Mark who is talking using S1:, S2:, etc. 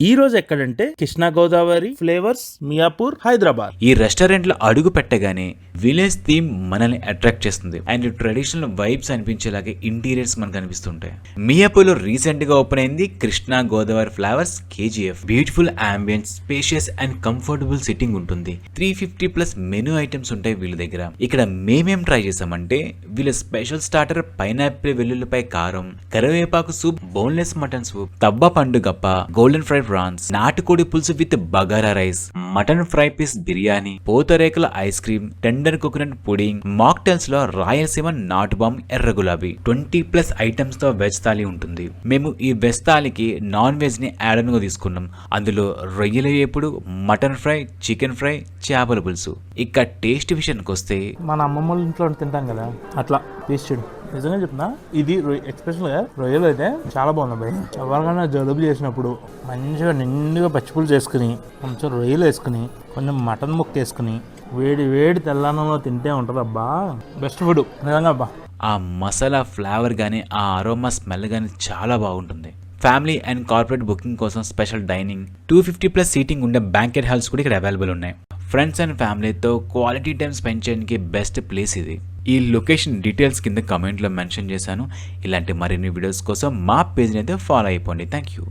S1: ఈ రోజు ఎక్కడంటే కృష్ణా గోదావరి ఫ్లేవర్స్ మియాపూర్ హైదరాబాద్.
S2: ఈ రెస్టారెంట్ లో అడుగు పెట్టగానే విలేజ్ థీమ్ మనల్ని అట్రాక్ట్ చేస్తుంది అండ్ ట్రెడిషనల్ వైబ్స్ అనిపించేలాగే ఇంటీరియర్స్ మనకు కనిపిస్తుంటాయి. మియాపూర్ లో రీసెంట్ గా ఓపెన్ అయింది Krishna Godavari flavours KGF. Beautiful ambience, spacious and comfortable sitting ఉంటుంది. 350+ మెనూ ఐటమ్స్ ఉంటాయి వీళ్ళ దగ్గర. ఇక్కడ మేమేం ట్రై చేసామంటే వీళ్ళ స్పెషల్ స్టార్టర్ పైనాపిల్ వెల్లుల్లిపై కారం, కరివేపాకు సూప్, బోన్లెస్ మటన్ సూప్, తబ్బా పండు గప్ప, గోల్డెన్ ఫ్రై ప్రాన్స్, నాటుకోడి పులుసు with bagara rice, mutton fry piece biryani, పూతరేకుల ice cream, tender coconut pudding, mocktails లో రాయలసీమ నాటు బామ్, ఎర్ర గులాబీ. 20+ ఐటమ్స్ తో వెజ్ థాలీ ఉంటుంది. మేము ఈ వెజ్ థాలీకి నాన్ వెజ్ ని యాడ్ ఆన్ గా తీసుకున్నాం. అందులో రొయ్యల వేపుడు, మటన్ ఫ్రై, చికెన్ ఫ్రై, చేపల పులుసు. ఇక టేస్ట్ విషయానికి వస్తే
S1: మన అమ్మమ్మ వాళ్ళ ఇంట్లో తింటాం కదా, అట్లా టేస్ట్ నిజంగా చెప్తున్నా. ఇది ఎక్స్పెషల్ గా రొయ్యలు అయితే చాలా బాగుంది భయ్. ఎవరికైనా జలుబు చేసినప్పుడు మంచిగా నిండుగా పచ్చిపులుసు చేసుకుని, కొంచెం రొయ్యలు వేసుకుని, కొంచెం మటన్ ముక్క వేసుకుని, వేడి వేడి తెల్లన్నంలో తింటే ఉంటుంది అబ్బా, బెస్ట్ ఫుడ్ నిజంగా అబ్బా.
S2: ఆ మసాలా ఫ్లేవర్ కానీ ఆ అరోమా స్మెల్ కానీ చాలా బాగుంటుంది. ఫ్యామిలీ అండ్ కార్పొరేట్ బుకింగ్ కోసం స్పెషల్ డైనింగ్, 250+ సీటింగ్ ఉండే బ్యాంకెట్ హాల్స్ కూడా ఇక్కడ అవైలబుల్ ఉన్నాయి. ఫ్రెండ్స్ అండ్ ఫ్యామిలీతో క్వాలిటీ టైం స్పెండ్ చేయడానికి బెస్ట్ ప్లేస్ ఇది. ఈ లొకేషన్ డీటెయిల్స్ కింద కమెంట్లో మెన్షన్ చేశాను. ఇలాంటి మరిన్ని వీడియోస్ కోసం మా పేజ్ని అయితే ఫాలో అయిపోండి. Thank you.